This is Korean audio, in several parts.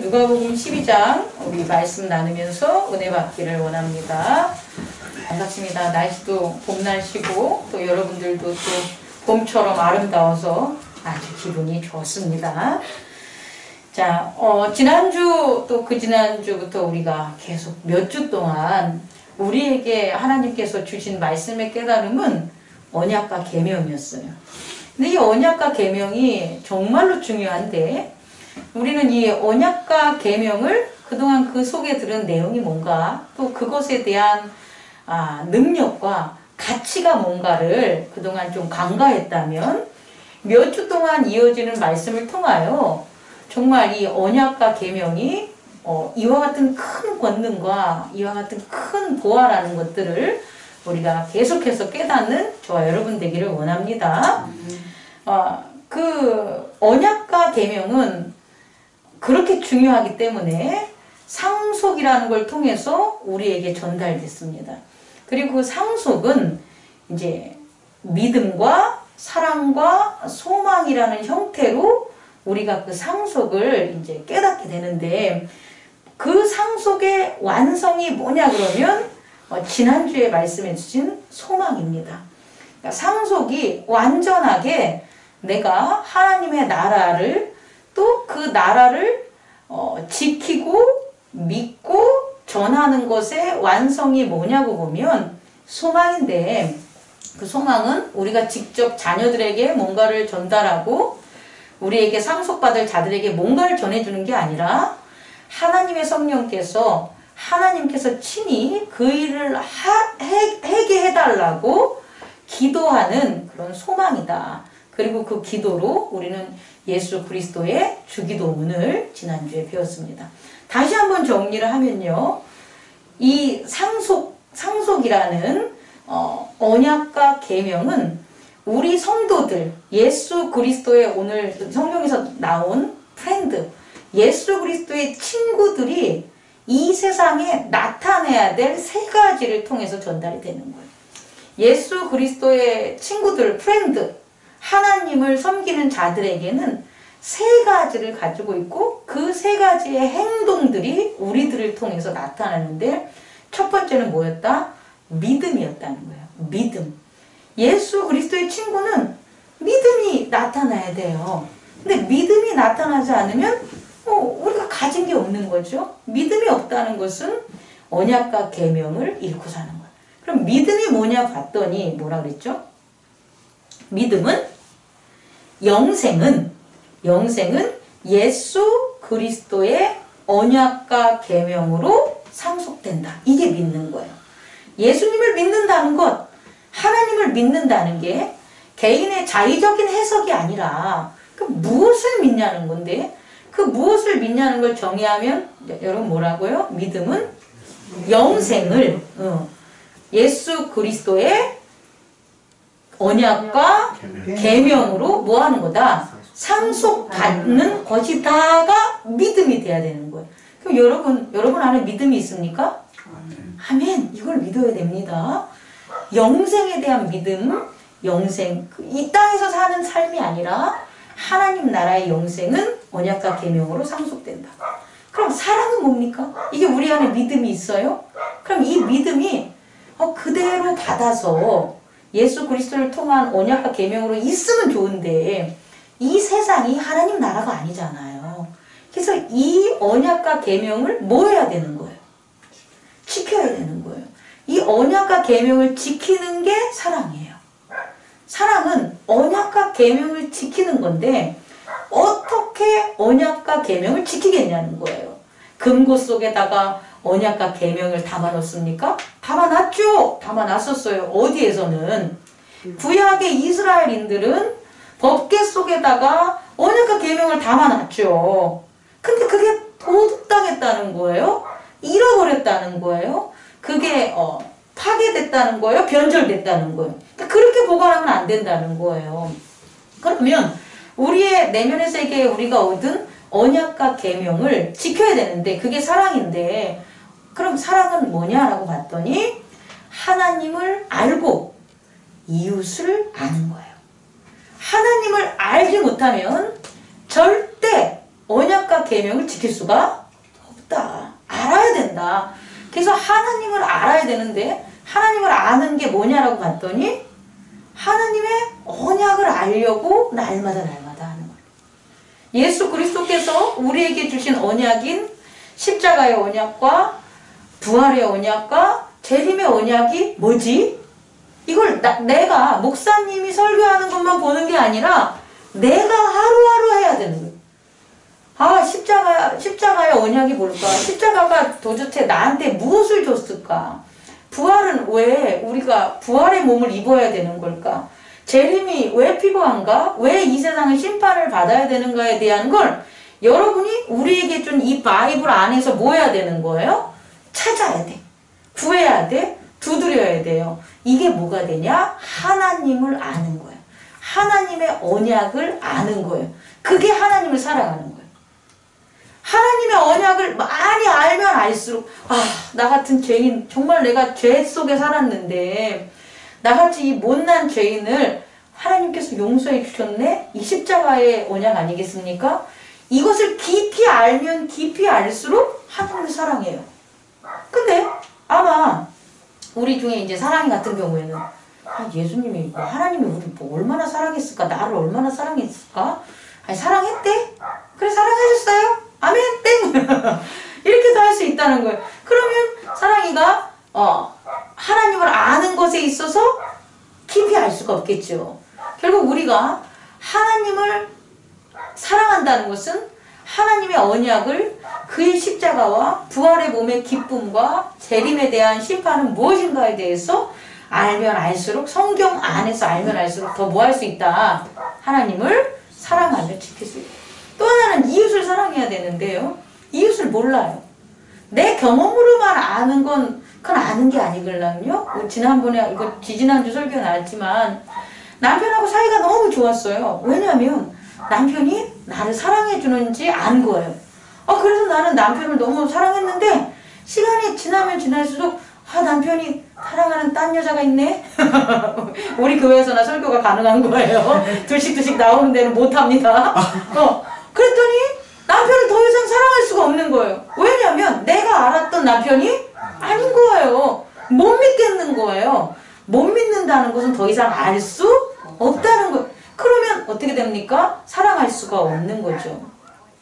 누가복음 12장 우리 말씀 나누면서 은혜 받기를 원합니다. 반갑습니다. 날씨도 봄 날씨고 또 여러분들도 또 봄처럼 아름다워서 아주 기분이 좋습니다. 자, 지난주 또 그 지난주부터 우리가 계속 몇 주 동안 우리에게 하나님께서 주신 말씀의 깨달음은 언약과 계명이었어요. 근데 이 언약과 계명이 정말로 중요한데 우리는 이 언약과 계명을 그동안 그 속에 들은 내용이 뭔가 또 그것에 대한 능력과 가치가 뭔가를 그동안 좀 간과했다면 몇 주 동안 이어지는 말씀을 통하여 정말 이 언약과 계명이 이와 같은 큰 권능과 이와 같은 큰 보화라는 것들을 우리가 계속해서 깨닫는 저와 여러분 되기를 원합니다. 그 언약과 계명은 그렇게 중요하기 때문에 상속이라는 걸 통해서 우리에게 전달됐습니다. 그리고 그 상속은 이제 믿음과 사랑과 소망이라는 형태로 우리가 그 상속을 이제 깨닫게 되는데 그 상속의 완성이 뭐냐 그러면 지난주에 말씀해 주신 소망입니다. 그러니까 상속이 완전하게 내가 하나님의 나라를 또 그 나라를 지키고 믿고 전하는 것의 완성이 뭐냐고 보면 소망인데 그 소망은 우리가 직접 자녀들에게 뭔가를 전달하고 우리에게 상속받을 자들에게 뭔가를 전해주는 게 아니라 하나님의 성령께서 하나님께서 친히 그 일을 하게 해달라고 기도하는 그런 소망이다. 그리고 그 기도로 우리는 예수 그리스도의 주기도문을 지난주에 배웠습니다. 다시 한번 정리를 하면요. 이 상속이라는 언약과 계명은 우리 성도들, 예수 그리스도의 오늘 성경에서 나온 프렌드, 예수 그리스도의 친구들이 이 세상에 나타내야 될 세 가지를 통해서 전달이 되는 거예요. 예수 그리스도의 친구들, 프렌드, 하나님을 섬기는 자들에게는 세 가지를 가지고 있고 그 세 가지의 행동들이 우리들을 통해서 나타나는데 첫 번째는 뭐였다? 믿음이었다는 거예요. 믿음. 예수 그리스도의 친구는 믿음이 나타나야 돼요. 근데 믿음이 나타나지 않으면 우리가 가진 게 없는 거죠. 믿음이 없다는 것은 언약과 계명을 잃고 사는 거예요. 그럼 믿음이 뭐냐 봤더니 뭐라 그랬죠? 믿음은 영생은 예수 그리스도의 언약과 계명으로 상속된다. 이게 믿는 거예요. 예수님을 믿는다는 것, 하나님을 믿는다는 게 개인의 자의적인 해석이 아니라 그 무엇을 믿냐는 건데 그 무엇을 믿냐는 걸 정의하면 여러분 뭐라고요? 믿음은 영생을 예수 그리스도의 언약과 계명으로 뭐 하는 거다? 상속받는 것이다가 믿음이 돼야 되는 거예요. 그럼 여러분 안에 믿음이 있습니까? 아멘. 이걸 믿어야 됩니다. 영생에 대한 믿음, 영생. 이 땅에서 사는 삶이 아니라 하나님 나라의 영생은 언약과 계명으로 상속된다. 그럼 사랑은 뭡니까? 이게 우리 안에 믿음이 있어요? 그럼 이 믿음이 그대로 받아서 예수 그리스도를 통한 언약과 계명으로 있으면 좋은데 이 세상이 하나님 나라가 아니잖아요. 그래서 이 언약과 계명을 뭐 해야 되는 거예요? 지켜야 되는 거예요. 이 언약과 계명을 지키는 게 사랑이에요. 사랑은 언약과 계명을 지키는 건데 어떻게 언약과 계명을 지키겠냐는 거예요. 금고 속에다가 언약과 계명을 담아놓습니까? 담아놨죠. 담아놨었어요. 어디에서는 구약의 이스라엘인들은 법궤 속에다가 언약과 계명을 담아놨죠. 근데 그게 도둑당했다는 거예요. 잃어버렸다는 거예요. 그게 파괴됐다는 거예요. 변절됐다는 거예요. 그렇게 보관하면 안 된다는 거예요. 그러면 우리의 내면의 세계에 우리가 얻은 언약과 계명을 지켜야 되는데 그게 사랑인데 그럼 사랑은 뭐냐라고 봤더니 하나님을 알고 이웃을 아는 거예요. 하나님을 알지 못하면 절대 언약과 계명을 지킬 수가 없다. 알아야 된다. 그래서 하나님을 알아야 되는데 하나님을 아는 게 뭐냐라고 봤더니 하나님의 언약을 알려고 날마다 하는 거예요. 예수 그리스도께서 우리에게 주신 언약인 십자가의 언약과 부활의 언약과 재림의 언약이 뭐지? 이걸 내가 목사님이 설교하는 것만 보는 게 아니라 내가 하루하루 해야 되는 거예요. 아, 십자가의 언약이 뭘까? 십자가가 도대체 나한테 무엇을 줬을까? 부활은 왜 우리가 부활의 몸을 입어야 되는 걸까? 재림이 왜 필요한가? 왜 이 세상의 심판을 받아야 되는가에 대한 걸 여러분이 우리에게 준 이 바이블 안에서 뭐 해야 되는 거예요? 찾아야 돼. 구해야 돼. 두드려야 돼요. 이게 뭐가 되냐? 하나님을 아는 거예요. 하나님의 언약을 아는 거예요. 그게 하나님을 사랑하는 거예요. 하나님의 언약을 많이 알면 알수록 나 같은 죄인, 정말 내가 죄 속에 살았는데 나같이 이 못난 죄인을 하나님께서 용서해 주셨네? 이 십자가의 언약 아니겠습니까? 이것을 깊이 알면 깊이 알수록 하나님을 사랑해요. 근데 아마 우리 중에 이제 사랑이 같은 경우에는 예수님이 하나님이 우리 얼마나 사랑했을까? 나를 얼마나 사랑했을까? 아니, 사랑했대? 그래, 사랑하셨어요? 아멘, 땡! 이렇게도 할 수 있다는 거예요. 그러면 사랑이가 하나님을 아는 것에 있어서 깊이 알 수가 없겠죠. 결국 우리가 하나님을 사랑한다는 것은 하나님의 언약을 그의 십자가와 부활의 몸의 기쁨과 재림에 대한 심판은 무엇인가에 대해서 알면 알수록, 성경 안에서 알면 알수록 더 뭐 할 수 있다. 하나님을 사랑하며 지킬 수 있다. 또 하나는 이웃을 사랑해야 되는데요. 이웃을 몰라요. 내 경험으로만 아는 건 그건 아는 게 아니걸랑요. 지난번에 이거 지지난주 설교 나왔지만 남편하고 사이가 너무 좋았어요. 왜냐하면 남편이 나를 사랑해 주는지 안 거예요. 그래서 나는 남편을 너무 사랑했는데 시간이 지나면 지날수록 남편이 사랑하는 딴 여자가 있네. 우리 교회에서나 설교가 가능한 거예요. 둘씩 나오는 데는 못합니다. 그랬더니 남편을 더 이상 사랑할 수가 없는 거예요. 왜냐면 내가 알았던 남편이 아닌 거예요. 못 믿겠는 거예요. 못 믿는다는 것은 더 이상 알 수 없다는 거예요. 그러면 어떻게 됩니까? 사랑할 수가 없는 거죠.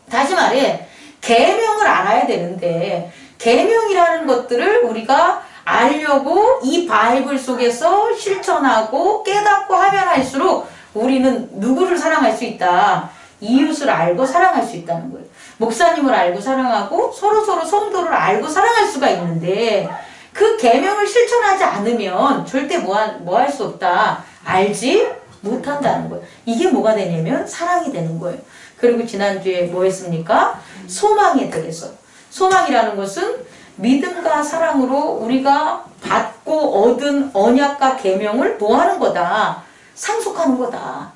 다시 말해 계명을 알아야 되는데 계명이라는 것들을 우리가 알려고 이 바이블 속에서 실천하고 깨닫고 하면 할수록 우리는 누구를 사랑할 수 있다? 이웃을 알고 사랑할 수 있다는 거예요. 목사님을 알고 사랑하고 서로 성도를 알고 사랑할 수가 있는데 그 계명을 실천하지 않으면 절대 뭐 할 수 없다. 알지 못한다는 거예요. 이게 뭐가 되냐면 사랑이 되는 거예요. 그리고 지난주에 뭐 했습니까? 소망에 대해서. 소망이라는 것은 믿음과 사랑으로 우리가 받고 얻은 언약과 계명을 뭐 하는 거다? 상속하는 거다.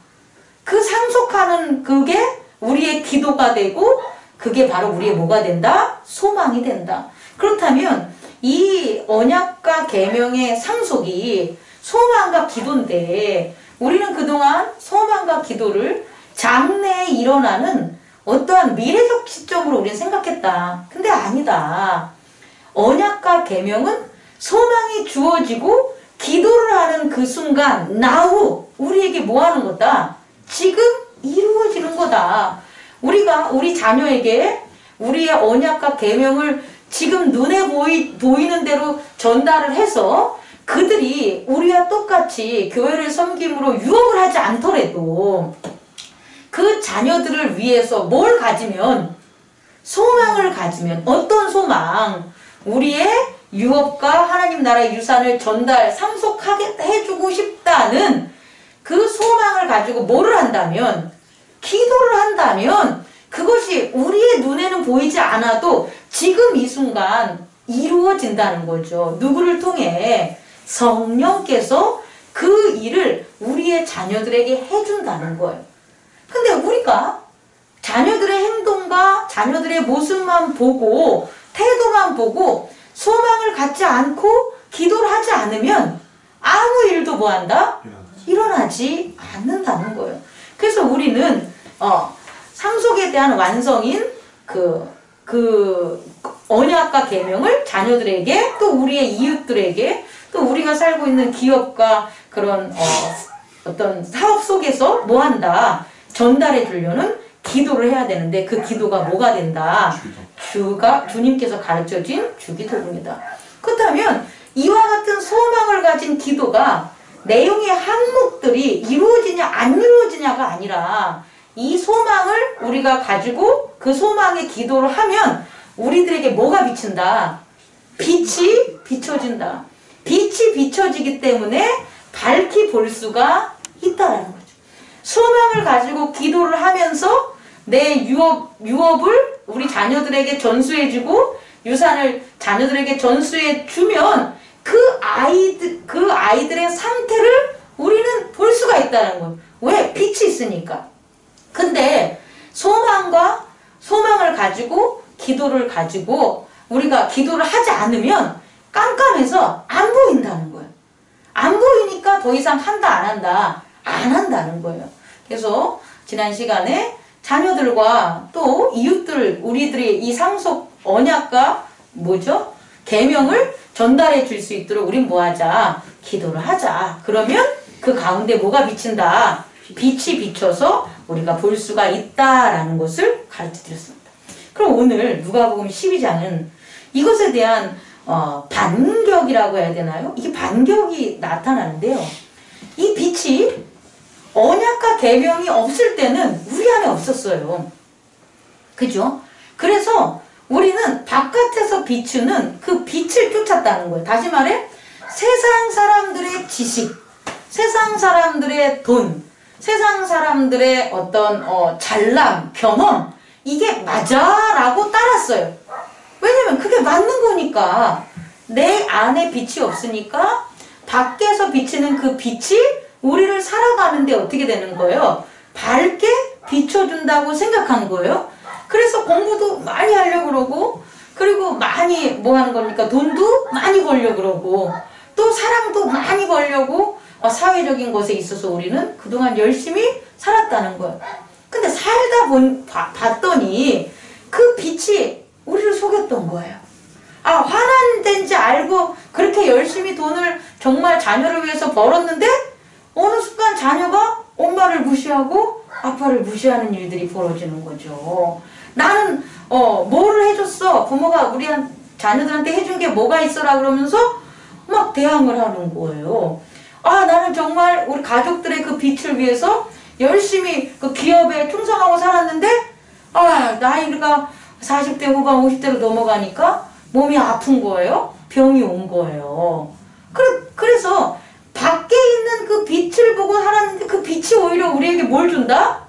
그 상속하는 그게 우리의 기도가 되고 그게 바로 우리의 뭐가 된다? 소망이 된다. 그렇다면 이 언약과 계명의 상속이 소망과 기도인데 우리는 그동안 소망과 기도를 장래에 일어나는 어떠한 미래적 시점으로 우리는 생각했다. 근데 아니다. 언약과 계명은 소망이 주어지고 기도를 하는 그 순간 now 우리에게 뭐 하는 거다? 지금 이루어지는 거다. 우리가 우리 자녀에게 우리의 언약과 계명을 지금 눈에 보이는 대로 전달을 해서 그들이 우리와 똑같이 교회를 섬김으로 유업을 하지 않더라도 그 자녀들을 위해서 뭘 가지면 소망을 가지면 어떤 소망? 우리의 유업과 하나님 나라의 유산을 상속하게 해주고 싶다는 그 소망을 가지고 뭐를 한다면 기도를 한다면 그것이 우리의 눈에는 보이지 않아도 지금 이 순간 이루어진다는 거죠. 누구를 통해? 성령께서 그 일을 우리의 자녀들에게 해준다는 거예요. 근데 우리가 자녀들의 행동과 자녀들의 모습만 보고 태도만 보고 소망을 갖지 않고 기도를 하지 않으면 아무 일도 뭐 한다? 일어나지 않는다는 거예요. 그래서 우리는 상속에 대한 완성인 언약과 계명을 자녀들에게, 또 우리의 이웃들에게, 또 우리가 살고 있는 기업과 그런 어떤 사업 속에서 뭐 한다? 전달해 주려는 기도를 해야 되는데, 그 기도가 뭐가 된다? 주님께서 가르쳐준 주기도입니다. 그렇다면 이와 같은 소망을 가진 기도가 내용의 항목들이 이루어지냐 안 이루어지냐가 아니라, 이 소망을 우리가 가지고 그 소망의 기도를 하면 우리들에게 뭐가 비친다? 빛이 비춰진다. 빛이 비춰지기 때문에 밝히 볼 수가 있다라는 거죠. 소망을 가지고 기도를 하면서 내 유업을 우리 자녀들에게 전수해주고 유산을 자녀들에게 전수해주면 그 아이들의 상태를 우리는 볼 수가 있다는 거예요. 왜? 빛이 있으니까. 근데 소망을 가지고 기도를 가지고 우리가 기도를 하지 않으면 깜깜해서 안 보인다는 거예요. 안 보이니까 더 이상 한다 안 한다 안 한다는 거예요. 그래서 지난 시간에 자녀들과 또 이웃들, 우리들의 이 상속 언약과 뭐죠? 계명을 전달해 줄 수 있도록 우린 뭐 하자? 기도를 하자. 그러면 그 가운데 뭐가 비친다? 빛이 비춰서 우리가 볼 수가 있다라는 것을 가르쳐 드렸습니다. 그럼 오늘 누가복음 12장은 이것에 대한 반격이라고 해야 되나요? 이게 반격이 나타나는데요. 이 빛이 언약과 계명이 없을 때는 우리 안에 없었어요. 그죠? 그래서 우리는 바깥에서 비추는 그 빛을 쫓았다는 거예요. 다시 말해 세상 사람들의 지식, 세상 사람들의 돈, 세상 사람들의 어떤 잘남, 경험, 이게 맞아 라고 따랐어요. 왜냐면 그게 맞는 거니까. 내 안에 빛이 없으니까 밖에서 비치는 그 빛이 우리를 살아가는데 어떻게 되는 거예요? 밝게 비춰준다고 생각한 거예요. 그래서 공부도 많이 하려고 그러고, 그리고 많이 뭐 하는 겁니까? 돈도 많이 벌려고 그러고, 또 사랑도 많이 벌려고 사회적인 것에 있어서 우리는 그동안 열심히 살았다는 거예요. 근데 살다 봤더니 그 빛이 우리를 속였던 거예요. 화난된지 알고 그렇게 열심히 돈을 정말 자녀를 위해서 벌었는데 어느 순간 자녀가 엄마를 무시하고 아빠를 무시하는 일들이 벌어지는 거죠. 나는 뭐를 해줬어? 부모가 우리 자녀들한테 해준 게 뭐가 있어라 그러면서 막 대항을 하는 거예요. 나는 정말 우리 가족들의 그 빛을 위해서 열심히 그 기업에 충성하고 살았는데 나이가 40대 후반 50대로 넘어가니까 몸이 아픈 거예요. 병이 온 거예요. 그래서 밖에 있는 그 빛을 보고 살았는데 그 빛이 오히려 우리에게 뭘 준다?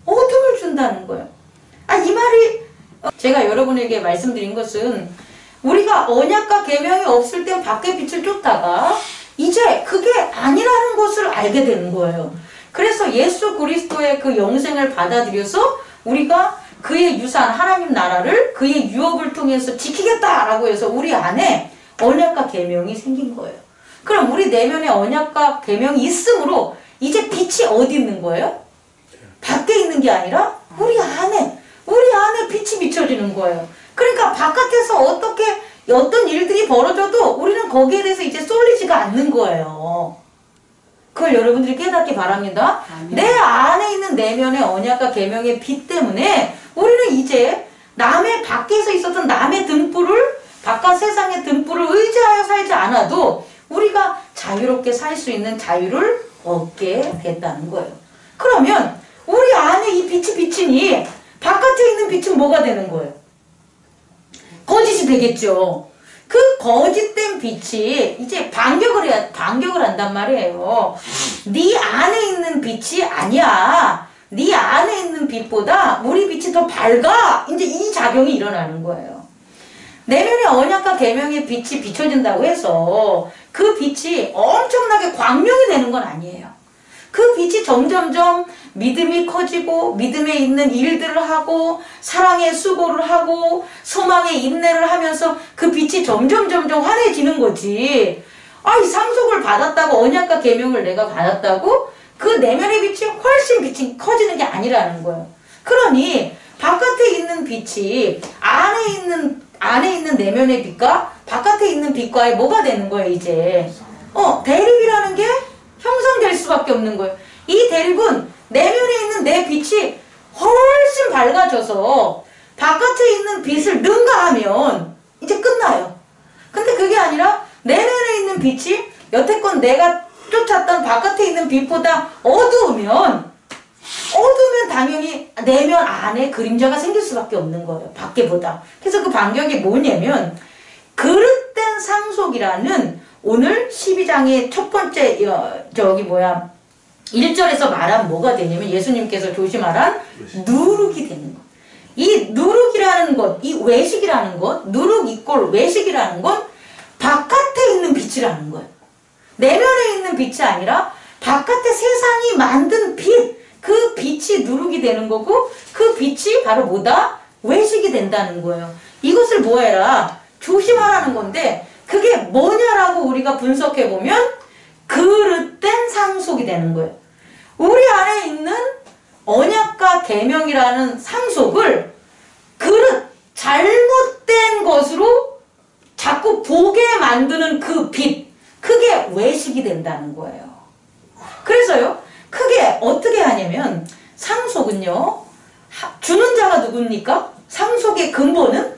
어둠을 준다는 거예요. 이 말이 제가 여러분에게 말씀드린 것은 우리가 언약과 계명이 없을 땐 밖에 빛을 쫓다가 이제 그게 아니라는 것을 알게 되는 거예요. 그래서 예수 그리스도의 그 영생을 받아들여서 우리가 그의 유산, 하나님 나라를 그의 유업을 통해서 지키겠다라고 해서 우리 안에 언약과 계명이 생긴 거예요. 그럼 우리 내면에 언약과 계명이 있으므로 이제 빛이 어디 있는 거예요? 밖에 있는 게 아니라 우리 안에 빛이 비춰지는 거예요. 그러니까 바깥에서 어떤 일들이 벌어져도 우리는 거기에 대해서 이제 쏠리지가 않는 거예요. 그걸 여러분들이 깨닫기 바랍니다. 내 안에 있는 내면의 언약과 계명의 빛 때문에 우리는 이제 밖에서 있었던 남의 등불을, 바깥 세상의 등불을 의지하여 살지 않아도 우리가 자유롭게 살 수 있는 자유를 얻게 됐다는 거예요. 그러면 우리 안에 이 빛이 비치니 바깥에 있는 빛은 뭐가 되는 거예요? 거짓이 되겠죠. 그 거짓된 빛이 이제 반격을 한단 말이에요. 네 안에 있는 빛이 아니야. 네 안에 있는 빛보다 우리 빛이 더 밝아. 이제 이 작용이 일어나는 거예요. 내면의 언약과 계명의 빛이 비춰진다고 해서 그 빛이 엄청나게 광명이 되는 건 아니에요. 그 빛이 점점점 믿음이 커지고 믿음에 있는 일들을 하고 사랑의 수고를 하고 소망의 인내를 하면서 그 빛이 점점 환해지는 거지. 이 상속을 받았다고, 언약과 계명을 내가 받았다고 그 내면의 빛이 훨씬 빛이 커지는 게 아니라는 거예요. 그러니 바깥에 있는 빛이 안에 있는 내면의 빛과 바깥에 있는 빛과의 뭐가 되는 거예요, 이제? 대립이라는 게 형성될 수밖에 없는 거예요. 이 대립은 내면에 있는 내 빛이 훨씬 밝아져서 바깥에 있는 빛을 능가하면 이제 끝나요. 근데 그게 아니라 내면에 있는 빛이 여태껏 내가 쫓았던 바깥에 있는 빛보다 어두우면 당연히 내면 안에 그림자가 생길 수밖에 없는 거예요. 밖에보다. 그래서 그 반격이 뭐냐면 그릇된 상속이라는 오늘 12장의 첫 번째 1절에서 말한 뭐가 되냐면 예수님께서 조심하란 누룩이 되는 것. 이 누룩이라는 것, 이 외식이라는 것, 누룩 이꼴 외식이라는 건 바깥에 있는 빛이라는 거예요. 내면에 있는 빛이 아니라 바깥에 세상이 만든 빛, 그 빛이 누룩이 되는 거고 그 빛이 바로 뭐다? 외식이 된다는 거예요. 이것을 뭐해라? 조심하라는 건데 그게 뭐냐라고 우리가 분석해보면 그릇된 상속이 되는 거예요. 우리 안에 있는 언약과 계명이라는 상속을 잘못된 것으로 자꾸 보게 만드는 그 빛, 그게 외식이 된다는 거예요. 그래서요, 크게 어떻게 하냐면 상속은요, 주는 자가 누굽니까? 상속의 근본은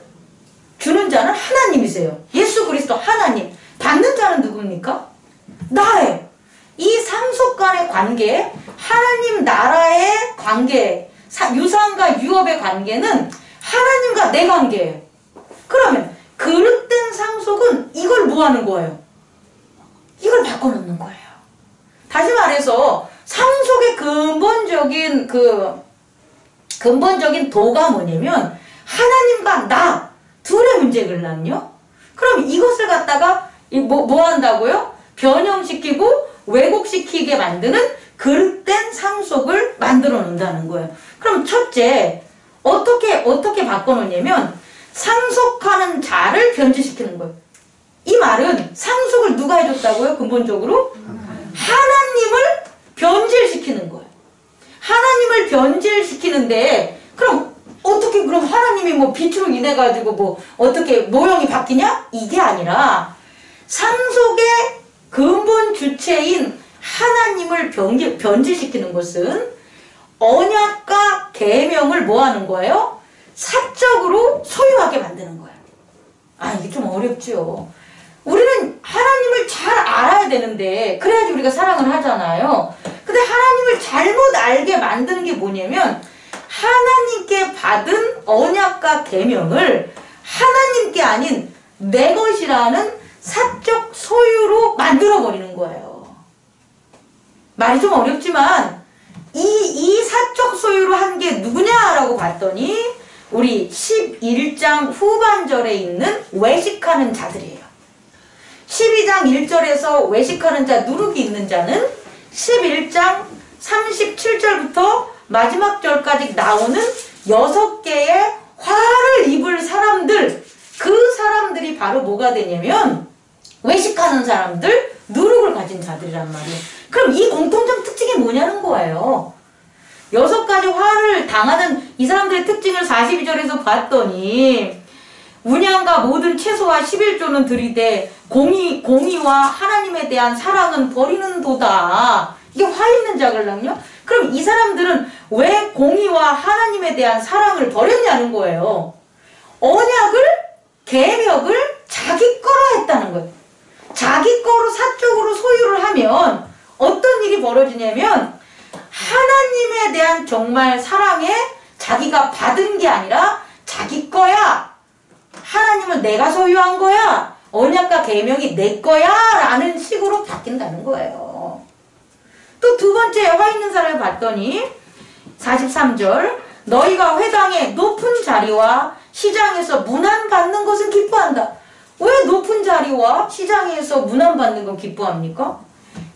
주는 자는 하나님이세요. 예수 그리스도 하나님. 받는 자는 누굽니까? 나예요. 이 상속 간의 관계, 하나님 나라의 관계, 유산과 유업의 관계는 하나님과 내 관계예요. 그러면 그릇된 상속은 이걸 뭐 하는 거예요? 이걸 바꿔놓는 거예요. 다시 말해서 상속의 근본적인 도가 뭐냐면 하나님과 나 둘의 문제거든요. 그럼 이것을 갖다가 뭐 한다고요? 변형시키고 왜곡시키게 만드는 그릇된 상속을 만들어 놓는다는 거예요. 그럼 첫째, 어떻게 바꿔놓냐면 상속하는 자를 변질시키는 거예요. 이 말은 상속을 누가 해줬다고요? 근본적으로? 하나님을 변질시키는 거예요. 하나님을 변질시키는데 그럼 하나님이 뭐 빛으로 인해 가지고 뭐 어떻게 모형이 바뀌냐? 이게 아니라 상속의 근본 주체인 하나님을 변질시키는 것은 언약과 계명을 뭐 하는 거예요? 사적으로 소유하게 만드는 거예요. 이게 좀 어렵죠. 우리는 하나님을 잘 알아야 되는데 그래야지 우리가 사랑을 하잖아요. 근데 하나님을 잘못 알게 만드는 게 뭐냐면 하나님께 받은 언약과 계명을 하나님께 아닌 내 것이라는 사적 소유로 만들어버리는 거예요. 말이 좀 어렵지만 이 사적 소유로 한 게 누구냐라고 봤더니 우리 11장 후반절에 있는 외식하는 자들이에요. 12장 1절에서 외식하는 자, 누룩이 있는 자는 11장 37절부터 마지막 절까지 나오는 6개의 화를 입을 사람들, 그 사람들이 바로 뭐가 되냐면 외식하는 사람들, 누룩을 가진 자들이란 말이에요. 그럼 이 공통점 특징이 뭐냐는 거예요. 6가지 화를 당하는 이 사람들의 특징을 42절에서 봤더니 운양과 모든 채소와 11조는 들이되 공의와 하나님에 대한 사랑은 버리는 도다. 이게 화 있는 자걸랑요? 그럼 이 사람들은 왜 공의와 하나님에 대한 사랑을 버렸냐는 거예요. 언약을, 계명을 자기 거로 했다는 거예요. 자기 거로 사적으로 소유를 하면 어떤 일이 벌어지냐면 하나님에 대한 정말 사랑에 자기가 받은 게 아니라 자기 거야. 하나님을 내가 소유한 거야. 언약과 계명이 내 거야. 라는 식으로 바뀐다는 거예요. 또 두 번째 화 있는 사람을 봤더니 43절 너희가 회당의 높은 자리와 시장에서 문안받는 것은 기뻐한다. 왜 높은 자리와 시장에서 문안받는 건 기뻐합니까?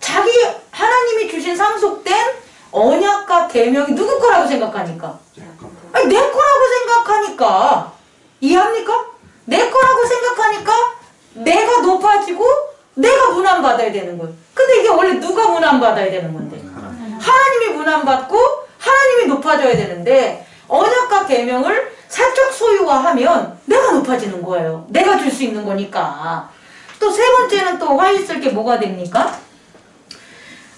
자기 하나님이 주신 상속된 언약과 계명이 누구 거라고 생각하니까? 내 거라고 생각하니까. 이해합니까? 내 거라고 생각하니까 내가 높아지고 내가 문안받아야 되는 거예요. 근데 이게 원래 누가 문안받아야 되는 건데? 하나님이 문안받고 하나님이 높아져야 되는데 언약과 계명을 사적 소유화하면 내가 높아지는 거예요. 내가 줄 수 있는 거니까. 또 세 번째는 또 화 있을 게 뭐가 됩니까?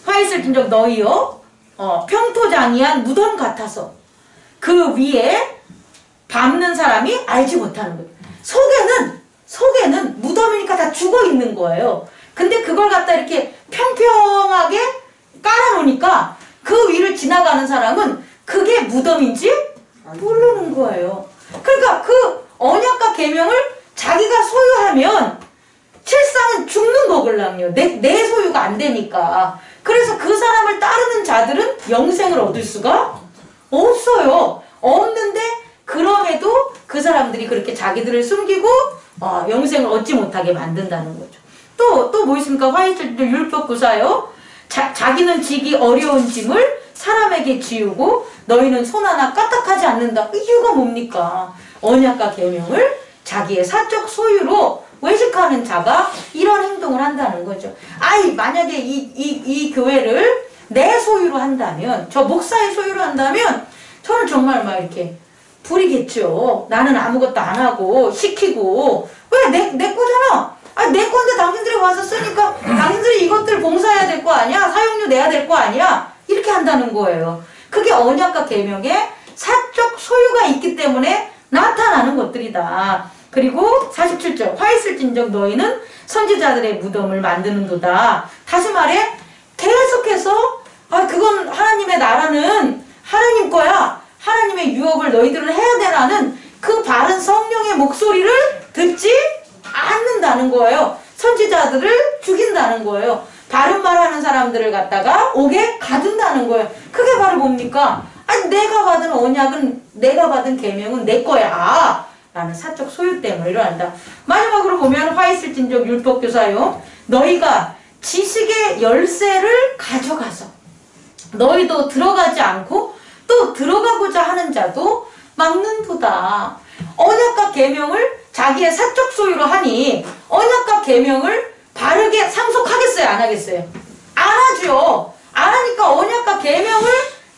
화 있을 진적 너희여 평토장이한 무덤 같아서 그 위에 밟는 사람이 알지 못하는 거예요. 속에는 무덤이니까 다 죽어 있는 거예요. 근데 그걸 갖다 이렇게 평평하게 깔아놓으니까 그 위를 지나가는 사람은 그게 무덤인지 모르는 거예요. 그러니까 그 언약과 계명을 자기가 소유하면 실상은 죽는 거걸랑요. 내 소유가 안 되니까. 그래서 그 사람을 따르는 자들은 영생을 얻을 수가 없어요. 없는데 그럼에도 그 사람들이 그렇게 자기들을 숨기고 영생을 얻지 못하게 만든다는 거죠. 또 뭐 있습니까? 화이트도 율법구사요. 자기는 지기 어려운 짐을 사람에게 지우고 너희는 손 하나 까딱하지 않는다. 이유가 뭡니까? 언약과 계명을 자기의 사적 소유로 외식하는 자가 이런 행동을 한다는 거죠. 만약에 이 교회를 내 소유로 한다면, 저 목사의 소유로 한다면 저는 정말 막 이렇게 부리겠죠. 나는 아무것도 안 하고 시키고. 왜? 내 거잖아. 내 건데 당신들이 와서 쓰니까 당신들이 이것들 봉사해야 될 거 아니야? 사용료 내야 될 거 아니야? 이렇게 한다는 거예요. 그게 언약과 계명에 사적 소유가 있기 때문에 나타나는 것들이다. 그리고 47절 화 있을진적 너희는 선지자들의 무덤을 만드는도다. 다시 말해 계속해서 그건 하나님의 나라는 하나님 거야. 하나님의 유업을 너희들은 해야 되라는 그 바른 성령의 목소리를 듣지 않는다는 거예요. 선지자들을 죽인다는 거예요. 바른 말하는 사람들을 갖다가 옥에 가둔다는 거예요. 그게 바로 뭡니까? 내가 받은 언약은, 내가 받은 계명은 내 거야 라는 사적 소유 때문에 일어난다. 마지막으로 보면 화 있을진적 율법교사요. 너희가 지식의 열쇠를 가져가서 너희도 들어가지 않고 또 들어가고자 하는 자도 막는도다. 언약과 계명을 자기의 사적 소유로 하니 언약과 계명을 바르게 상속하겠어요? 안 하겠어요? 안 하죠. 안 하니까 언약과 계명을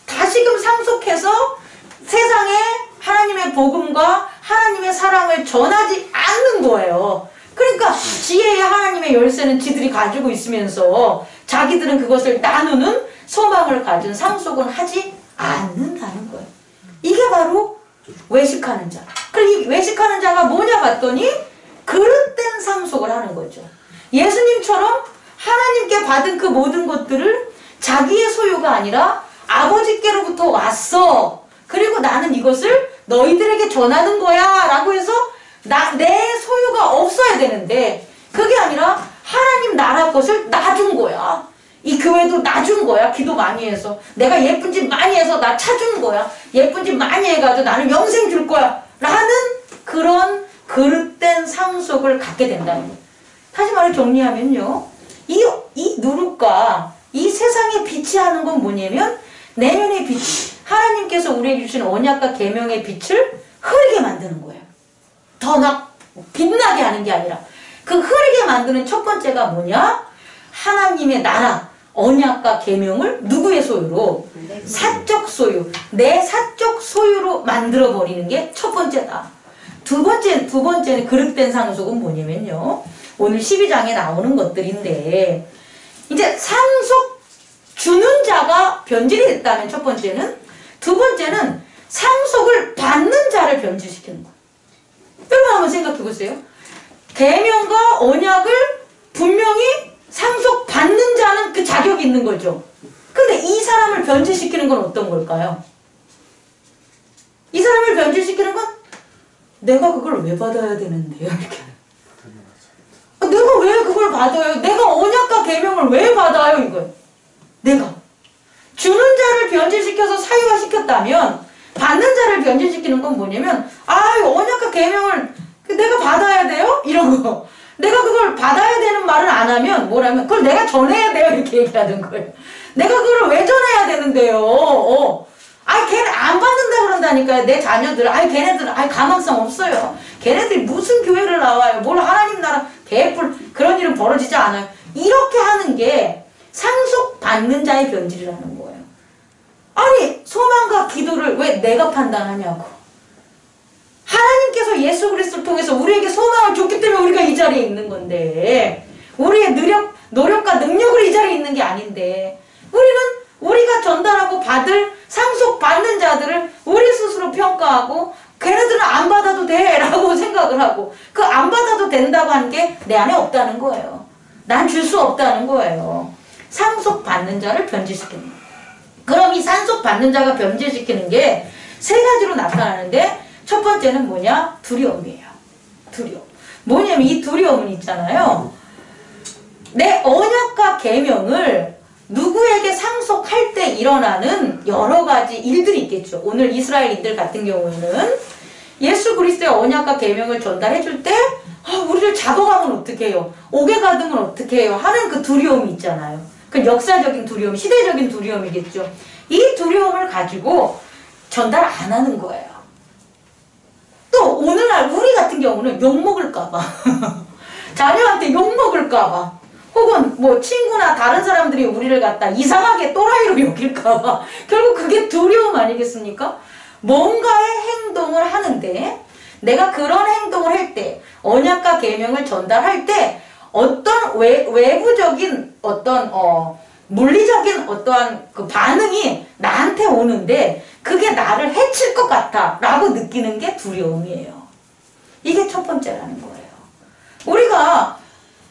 다시금 상속해서 세상에 하나님의 복음과 하나님의 사랑을 전하지 않는 거예요. 그러니까 지혜의 하나님의 열쇠는 지들이 가지고 있으면서 자기들은 그것을 나누는 소망을 가진 상속은 하지 않는다는 거예요. 이게 바로 외식하는 자. 그리고 이 외식하는 자가 뭐냐 봤더니 그릇된 상속을 하는 거죠. 예수님처럼 하나님께 받은 그 모든 것들을 자기의 소유가 아니라 아버지께로부터 왔어. 그리고 나는 이것을 너희들에게 전하는 거야 라고 해서 내 소유가 없어야 되는데 그게 아니라 하나님 나라 것을 놔준 거야. 이 교회도 놔준 거야. 기도 많이 해서 내가 예쁜 짓 많이 해서 나 차준 거야. 예쁜 짓 많이 해가지고 나는 영생 줄 거야 라는 그런 그릇된 상속을 갖게 된다는 거예요. 다시 말해 정리하면요, 이 누룩과 이 세상에 빛이 하는 건 뭐냐면 내면의 빛, 하나님께서 우리에게 주신 언약과 계명의 빛을 흐리게 만드는 거예요. 더 막 빛나게 하는 게 아니라 그 흐리게 만드는 첫 번째가 뭐냐? 하나님의 나라, 언약과 계명을 누구의 소유로? 사적 소유, 내 사적 소유로 만들어버리는 게 첫 번째다. 두 번째는 그릇된 상속은 뭐냐면요, 오늘 12장에 나오는 것들인데 이제 상속 주는 자가 변질이 됐다면 첫 번째는, 두 번째는 상속을 받는 자를 변질시키는 거예요. 여러분 한번 생각해 보세요. 계명과 언약을 분명히 상속받는 자는 그 자격이 있는 거죠. 근데 이 사람을 변질시키는 건 어떤 걸까요? 이 사람을 변질시키는 건 내가 그걸 왜 받아야 되는데요? 이렇게. 내가 왜 그걸 받아요? 내가 언약과 계명을 왜 받아요? 이거예요. 내가. 주는 자를 변질시켜서 사유화시켰다면 받는 자를 변질시키는 건 뭐냐면 언약과 계명을 내가 받아야 돼요? 이러고 내가 그걸 받아야 되는 말을 안 하면 뭐라면 그걸 내가 전해야 돼요? 이렇게 얘기하는 거예요. 내가 그걸 왜 전해야 되는데요? 걔네 안 받는다 그런다니까요. 내 자녀들. 걔네들은 가망성 없어요. 걔네들이 무슨 교회를 나와요. 뭘 하나님 나라 개뿔 그런 일은 벌어지지 않아요. 이렇게 하는 게 상속받는 자의 변질이라는 거예요. 소망과 기도를 왜 내가 판단하냐고. 하나님께서 예수 그리스도를 통해서 우리에게 소망을 줬기 때문에 우리가 이 자리에 있는 건데, 우리의 노력과 능력으로 이 자리에 있는 게 아닌데, 우리가 전달하고 받을 상속받는 자들을 우리 스스로 평가하고 걔네들은 안 받아도 돼 라고 생각을 하고, 그 안 받아도 된다고 하는 게 내 안에 없다는 거예요. 난 줄 수 없다는 거예요. 상속받는 자를 변질시키는 거예요. 그럼 이 상속받는 자가 변질시키는 게 세 가지로 나타나는데, 첫 번째는 뭐냐? 두려움이에요. 두려움. 뭐냐면 이 두려움은 있잖아요. 내 언약과 계명을 누구에게 상속할 때 일어나는 여러 가지 일들이 있겠죠. 오늘 이스라엘인들 같은 경우에는 예수 그리스도의 언약과 계명을 전달해 줄 때 우리를 잡아가면 어떡해요? 옥에 가두면 어떡해요? 하는 그 두려움이 있잖아요. 그 역사적인 두려움, 시대적인 두려움이겠죠. 이 두려움을 가지고 전달 안 하는 거예요. 또 오늘날 우리 같은 경우는 욕먹을까봐 자녀한테 욕먹을까봐, 혹은 뭐 친구나 다른 사람들이 우리를 갖다 이상하게 또라이로 여길까봐, 결국 그게 두려움 아니겠습니까? 뭔가의 행동을 하는데, 내가 그런 행동을 할 때, 언약과 계명을 전달할 때 어떤 외부적인 어떤 물리적인 어떠한 그 반응이 나한테 오는데 그게 나를 해칠 것 같아 라고 느끼는 게 두려움이에요. 이게 첫 번째라는 거예요. 우리가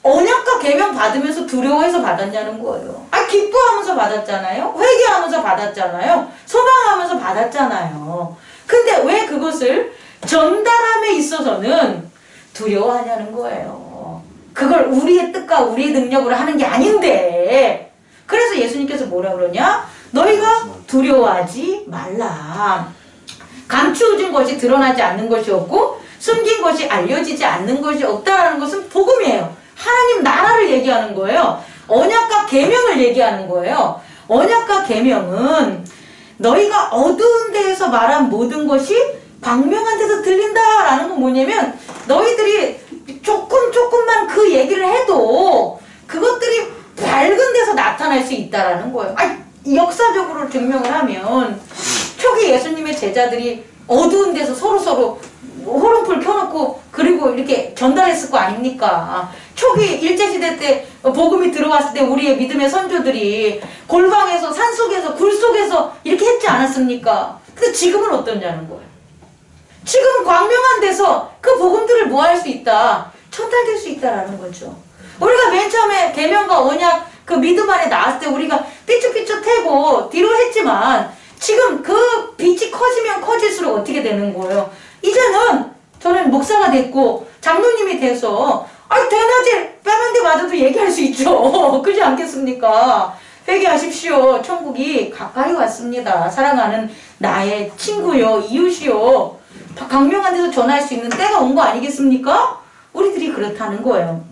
언약과 계명 받으면서 두려워해서 받았냐는 거예요. 기뻐하면서 받았잖아요. 회개하면서 받았잖아요. 소망하면서 받았잖아요. 근데 왜 그것을 전달함에 있어서는 두려워하냐는 거예요. 그걸 우리의 뜻과 우리의 능력으로 하는 게 아닌데, 그래서 예수님께서 뭐라 그러냐? 너희가 두려워하지 말라. 감추어진 것이 드러나지 않는 것이 없고 숨긴 것이 알려지지 않는 것이 없다라는 것은 복음이에요. 하나님 나라를 얘기하는 거예요. 언약과 계명을 얘기하는 거예요. 언약과 계명은 너희가 어두운 데에서 말한 모든 것이 광명한 데서 들린다라는 건 뭐냐면, 너희들이 조금만 그 얘기를 해도 그것들이 밝은 데서 나타날 수 있다라는 거예요. 역사적으로 증명을 하면 초기 예수님의 제자들이 어두운 데서 서로 호롱불 켜놓고 그리고 이렇게 전달했을 거 아닙니까? 초기 일제시대 때 복음이 들어왔을 때 우리의 믿음의 선조들이 골방에서 산속에서 굴속에서 이렇게 했지 않았습니까? 근데 지금은 어떠냐는 거예요. 지금은 광명한 데서 그 복음들을 뭐 할 수 있다? 전달될 수 있다라는 거죠. 우리가 맨 처음에 계명과 언약 그 믿음 안에 나왔을 때 우리가 삐쭉삐쭉해고 뒤로 했지만, 지금 그 빛이 커지면 커질수록 어떻게 되는 거예요? 이제는 저는 목사가 됐고 장로님이 돼서 대낮에 빨간 데 맞아도 얘기할 수 있죠. 그렇지 않겠습니까? 회개하십시오. 천국이 가까이 왔습니다. 사랑하는 나의 친구요, 이웃이요. 광명한 데서 전할 수 있는 때가 온 거 아니겠습니까? 우리들이 그렇다는 거예요.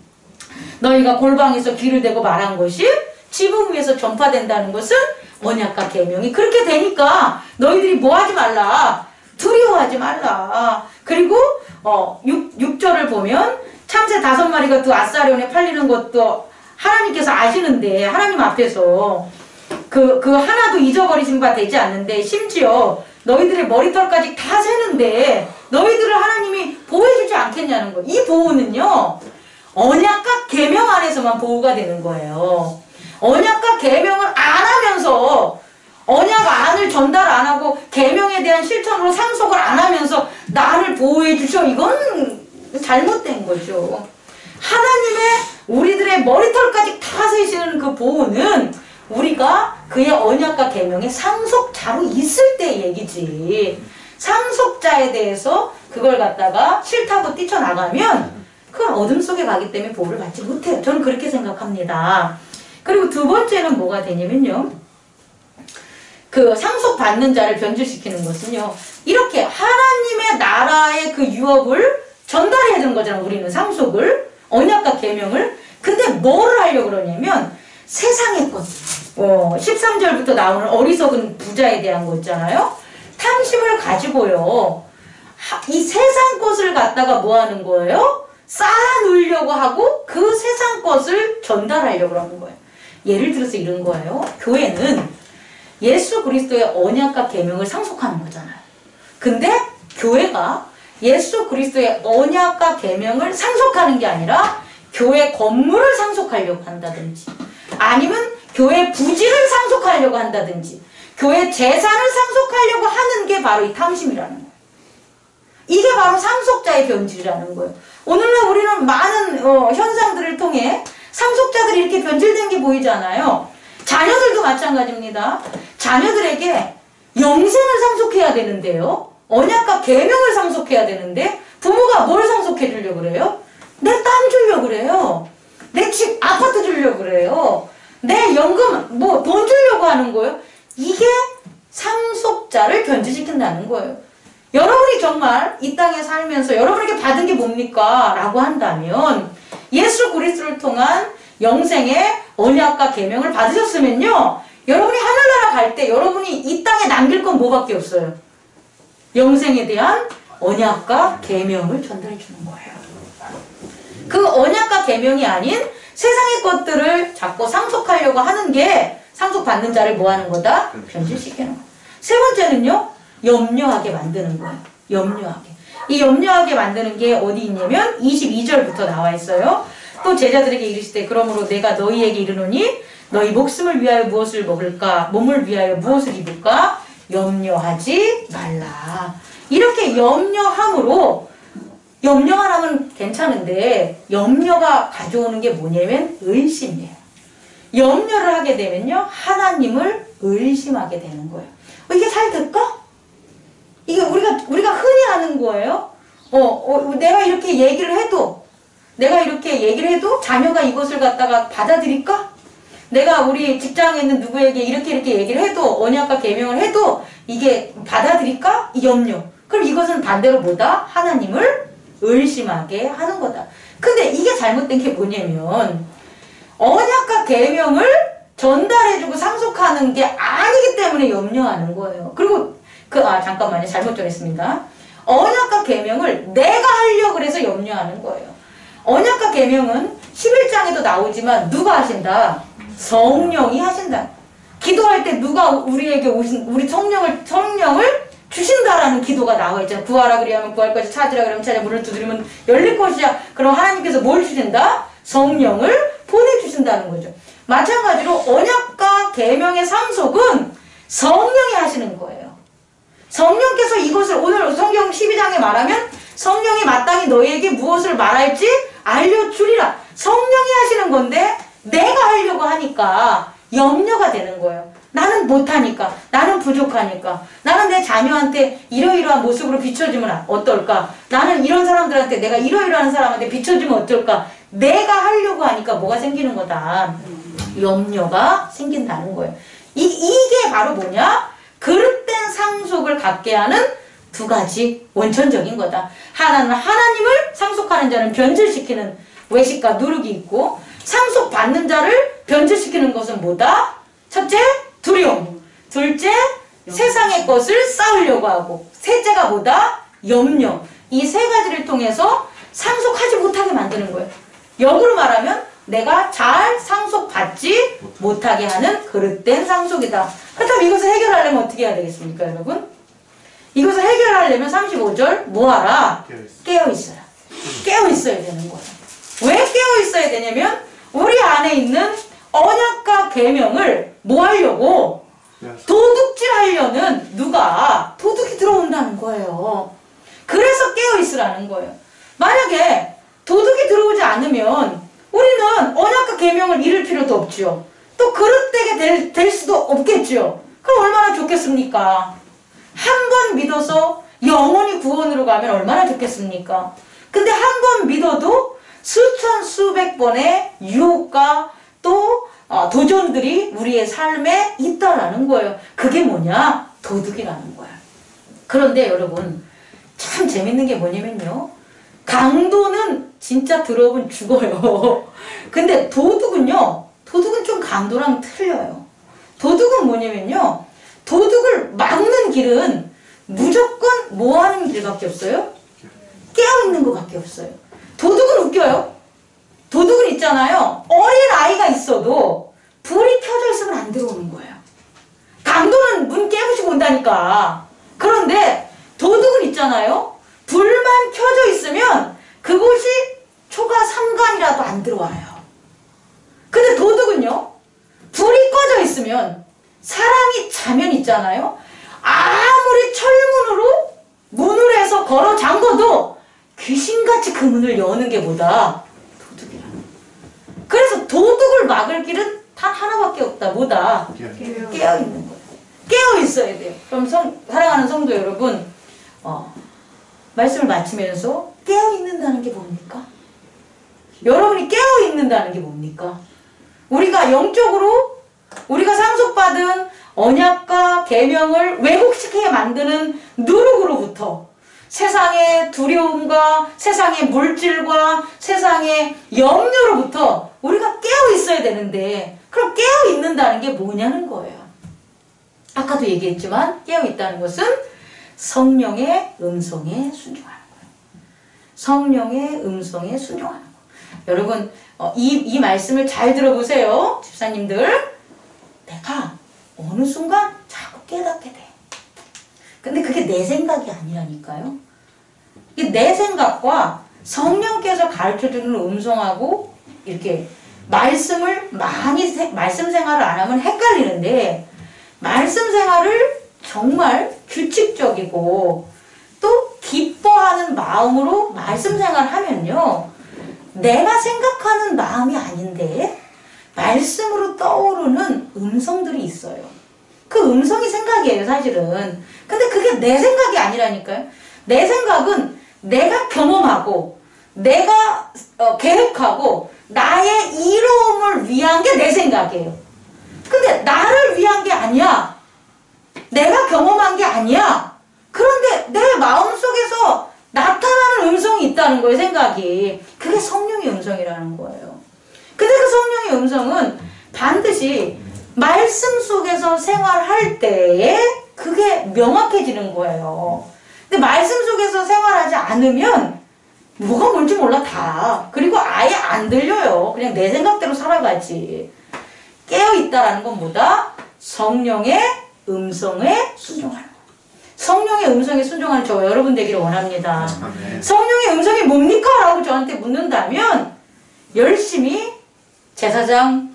너희가 골방에서 귀를 대고 말한 것이 지붕 위에서 전파된다는 것은 언약과 계명이 그렇게 되니까 너희들이 뭐 하지 말라? 두려워하지 말라. 그리고 6절을 보면 참새 5마리가 두 아사리온에 팔리는 것도 하나님께서 아시는데, 하나님 앞에서 그 하나도 잊어버리신 바 되지 않는데, 심지어 너희들의 머리털까지 다 세는데 너희들을 하나님이 보호해주지 않겠냐는 거예요. 이 보호는요, 언약과 계명 안에서만 보호가 되는 거예요. 언약과 계명을 안 하면서, 언약 안을 전달 안 하고 계명에 대한 실천으로 상속을 안 하면서 나를 보호해 주셔, 이건 잘못된 거죠. 하나님의 우리들의 머리털까지 다 세시는 그 보호는 우리가 그의 언약과 계명의 상속자로 있을 때 얘기지, 상속자에 대해서 그걸 갖다가 싫다고 뛰쳐나가면 그건 어둠 속에 가기 때문에 보호를 받지 못해요. 저는 그렇게 생각합니다. 그리고 두 번째는 뭐가 되냐면요, 그 상속받는 자를 변질시키는 것은요, 이렇게 하나님의 나라의 그 유업을 전달해야 되는 거잖아요. 우리는 상속을, 언약과 계명을. 근데 뭐를 하려고 그러냐면 세상의 것, 13절부터 나오는 어리석은 부자에 대한 거 있잖아요. 탐심을 가지고요, 이 세상 것을 갖다가 뭐 하는 거예요? 쌓아놓으려고 하고 그 세상 것을 전달하려고 하는 거예요. 예를 들어서 이런 거예요. 교회는 예수 그리스도의 언약과 계명을 상속하는 거잖아요. 근데 교회가 예수 그리스도의 언약과 계명을 상속하는 게 아니라 교회 건물을 상속하려고 한다든지, 아니면 교회 부지를 상속하려고 한다든지, 교회 재산을 상속하려고 하는 게 바로 이 탐심이라는 거예요. 이게 바로 상속자의 변질이라는 거예요. 오늘날 우리는 많은 현상들을 통해 상속자들이 이렇게 변질된 게 보이잖아요. 자녀들도 마찬가지입니다. 자녀들에게 영생을 상속해야 되는데요. 언약과 계명을 상속해야 되는데 부모가 뭘 상속해 주려고 그래요? 내 땅 주려고 그래요. 내 집, 아파트 주려고 그래요. 내 연금, 돈 주려고 하는 거예요. 이게 상속자를 변질시킨다는 거예요. 여러분이 정말 이 땅에 살면서 여러분에게 받은 게 뭡니까? 라고 한다면 예수 그리스도를 통한 영생의 언약과 계명을 받으셨으면요, 여러분이 하늘나라 갈 때 여러분이 이 땅에 남길 건 뭐밖에 없어요? 영생에 대한 언약과 계명을 전달해 주는 거예요. 그 언약과 계명이 아닌 세상의 것들을 자꾸 상속하려고 하는 게 상속받는 자를 뭐 하는 거다? 변질시키는 거예요. 세 번째는요, 염려하게 만드는 거예요. 염려하게. 이 염려하게 만드는 게 어디 있냐면 22절부터 나와 있어요. 또 제자들에게 이르시되 그러므로 내가 너희에게 이르노니 너희 목숨을 위하여 무엇을 먹을까? 몸을 위하여 무엇을 입을까? 염려하지 말라. 이렇게 염려함으로, 염려만 하면 괜찮은데 염려가 가져오는 게 뭐냐면 의심이에요. 염려를 하게 되면요, 하나님을 의심하게 되는 거예요. 이게 잘 될까? 이게 우리가 흔히 하는 거예요. 내가 이렇게 얘기를 해도 자녀가 이것을 갖다가 받아들일까? 내가 우리 직장에 있는 누구에게 이렇게 얘기를 해도, 언약과 계명을 해도 이게 받아들일까? 이 염려. 그럼 이것은 반대로 뭐다? 하나님을 의심하게 하는 거다. 근데 이게 잘못된 게 뭐냐면 언약과 계명을 전달해주고 상속하는 게 아니기 때문에 염려하는 거예요. 그리고 잠깐만요. 잘못 전했습니다. 언약과 계명을 내가 하려고 그래서 염려하는 거예요. 언약과 계명은 11장에도 나오지만 누가 하신다? 성령이 하신다. 기도할 때 누가 우리에게 우리 성령을 주신다라는 기도가 나와 있잖아요. 구하라 그리하면 구할 것이야, 찾으라 그러면 찾아, 문을 두드리면 열릴 것이야. 그럼 하나님께서 뭘 주신다? 성령을 보내주신다는 거죠. 마찬가지로 언약과 계명의 상속은 성령이 하시는 거예요. 성령께서 이것을, 오늘 성경 12장에 말하면 성령이 마땅히 너희에게 무엇을 말할지 알려주리라. 성령이 하시는 건데 내가 하려고 하니까 염려가 되는 거예요. 나는 못하니까, 나는 부족하니까, 나는 내 자녀한테 이러이러한 모습으로 비춰주면 어떨까? 나는 이런 사람들한테, 내가 이러이러한 사람한테 비춰주면 어떨까? 내가 하려고 하니까 뭐가 생기는 거다? 염려가 생긴다는 거예요. 이게 바로 뭐냐? 그릇된 상속을 갖게 하는 두 가지 원천적인 거다. 하나는 하나님을 상속하는 자는 변질시키는 외식과 누룩이 있고, 상속받는 자를 변질시키는 것은 뭐다? 첫째, 두려움. 둘째, 세상의 것을 쌓으려고 하고, 셋째가 뭐다? 염려. 이 세 가지를 통해서 상속하지 못하게 만드는 거예요. 역으로 말하면 내가 잘 상속받지 못하게 하는 그릇된 상속이다. 그렇다면 이것을 해결하려면 어떻게 해야 되겠습니까, 여러분? 이것을 해결하려면 35절 뭐하라? 깨어있어라. 깨어있어야 되는 거예요. 왜 깨어있어야 되냐면 우리 안에 있는 언약과 계명을 뭐 하려고? 도둑질 하려는 누가 도둑이 들어온다는 거예요. 그래서 깨어있으라는 거예요. 만약에 도둑이 들어오지 않으면 우리는 언약과 계명을 잃을 필요도 없죠. 또 그릇되게 될 수도 없겠죠. 그럼 얼마나 좋겠습니까? 한 번 믿어서 영원히 구원으로 가면 얼마나 좋겠습니까? 근데 한 번 믿어도 수천 수백 번의 유혹과 또 도전들이 우리의 삶에 있다라는 거예요. 그게 뭐냐? 도둑이라는 거예요. 그런데 여러분, 참 재밌는 게 뭐냐면요, 강도는 진짜 들어오면 죽어요. 근데 도둑은요, 도둑은 좀 강도랑 틀려요. 도둑은 뭐냐면요, 도둑을 막는 길은 무조건 뭐 하는 길밖에 없어요? 깨어있는 것밖에 없어요. 도둑은 웃겨요. 도둑은 있잖아요, 어린 아이가 있어도 불이 켜져 있으면 안 들어오는 거예요. 강도는 오면 문 깨부시고 온다니까. 그런데 도둑은 있잖아요. 불만 켜져 있으면 그곳이 초가 3간이라도 안 들어와요. 근데 도둑은요, 불이 꺼져 있으면 사람이 자면 있잖아요. 아무리 철문으로 문을 해서 걸어 잠궈도 귀신같이 그 문을 여는 게 뭐다? 도둑이라. 그래서 도둑을 막을 길은 단 하나밖에 없다. 뭐다? 깨어있는 거예요. 깨어있어야 돼요. 그럼 사랑하는 성도 여러분, 말씀을 마치면서 깨어있는다는 게 뭡니까? 여러분이 깨어있는다는 게 뭡니까? 우리가 영적으로 우리가 상속받은 언약과 계명을 왜곡시키게 만드는 누룩으로부터 세상의 두려움과 세상의 물질과 세상의 염려로부터 우리가 깨어 있어야 되는데, 그럼 깨어 있는다는 게 뭐냐는 거예요. 아까도 얘기했지만 깨어 있다는 것은 성령의 음성에 순종하는 거예요. 성령의 음성에 순종하는 거예요. 여러분, 이 말씀을 잘 들어보세요. 집사님들. 내가 어느 순간 자꾸 깨닫게 돼. 근데 그게 내 생각이 아니라니까요. 이게 내 생각과 성령께서 가르쳐주는 음성하고 이렇게 말씀을 말씀 생활을 안 하면 헷갈리는데, 말씀 생활을 정말 규칙적이고 또 기뻐하는 마음으로 말씀 생활을 하면요, 내가 생각하는 마음이 아닌데 말씀으로 떠오르는 음성들이 있어요. 그 음성이 생각이에요, 사실은. 근데 그게 내 생각이 아니라니까요. 내 생각은 내가 경험하고 내가 계획하고 나의 이로움을 위한 게 내 생각이에요. 근데 나를 위한 게 아니야. 내가 경험한 게 아니야. 그런데 내 마음속에서 나타나는 음성이 있다는 거예요, 생각이. 그게 성령의 음성이라는 거예요. 근데 그 성령의 음성은 반드시 말씀 속에서 생활할 때에 그게 명확해지는 거예요. 근데 말씀 속에서 생활하지 않으면 뭐가 뭔지 몰라 다. 그리고 아예 안 들려요. 그냥 내 생각대로 살아가지. 깨어있다라는 건 뭐다? 성령의 음성에 순종하는 거. 성령의 음성에 순종하는 저 여러분 되기를 원합니다. 성령의 음성이 뭡니까? 라고 저한테 묻는다면 열심히 제사장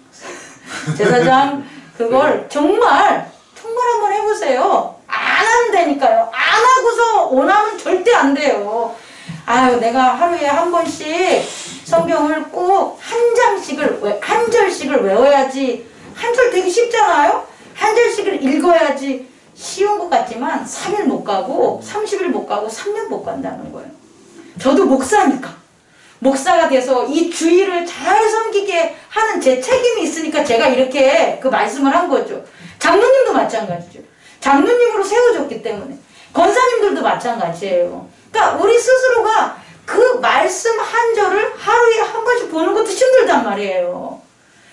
그걸 정말 한번 해보세요. 안 하면 되니까요. 안 하고서 원하면 절대 안 돼요. 아유, 내가 하루에 한 번씩 성경을 꼭 한 절씩을 외워야지. 한 절 되게 쉽잖아요? 한 절씩을 읽어야지. 쉬운 것 같지만 3일 못 가고 30일 못 가고 3년 못 간다는 거예요. 저도 목사니까. 목사가 돼서 이 주의를 잘 섬기게 하는 제 책임이 있으니까 제가 이렇게 그 말씀을 한 거죠. 장로님도 마찬가지죠. 장로님으로 세워졌기 때문에. 권사님들도 마찬가지예요. 그러니까 우리 스스로가 그 말씀 한 절을 하루에 한 번씩 보는 것도 힘들단 말이에요.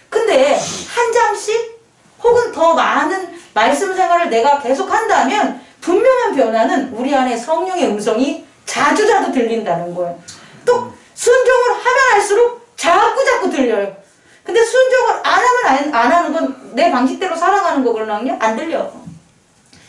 근데 한 장씩 혹은 더 많은 말씀 생활을 내가 계속 한다면 분명한 변화는 우리 안에 성령의 음성이 자주 들린다는 거예요. 또 순종을 하면 할수록 자꾸 들려요. 근데 순종을 안 하면 안 하는 건 내 방식대로 살아가는 거 그러나요? 안 들려.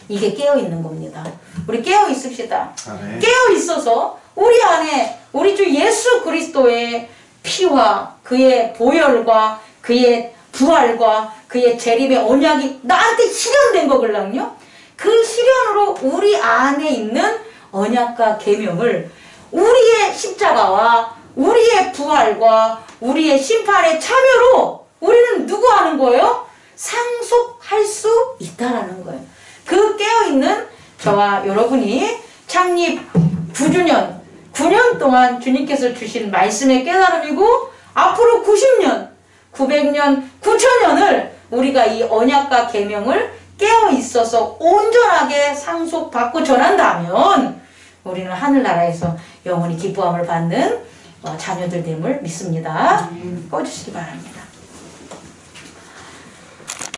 이게 깨어있는 겁니다. 우리 깨어있읍시다. 네. 깨어있어서 우리 안에 우리 주 예수 그리스도의 피와 그의 보혈과 그의 부활과 그의 재림의 언약이 나한테 실현된 거걸랑요. 그 실현으로 우리 안에 있는 언약과 계명을 우리의 십자가와 우리의 부활과 우리의 심판의 참여로 우리는 누구 하는 거예요? 상속할 수 있다라는 거예요. 그 깨어있는 저와 여러분이 창립 9년 동안 주님께서 주신 말씀의 깨달음이고 앞으로 90년, 900년, 9천년을 우리가 이 언약과 계명을 깨어있어서 온전하게 상속받고 전한다면 우리는 하늘나라에서 영원히 기뻐함을 받는 자녀들 됨을 믿습니다. 꺼주시기 바랍니다.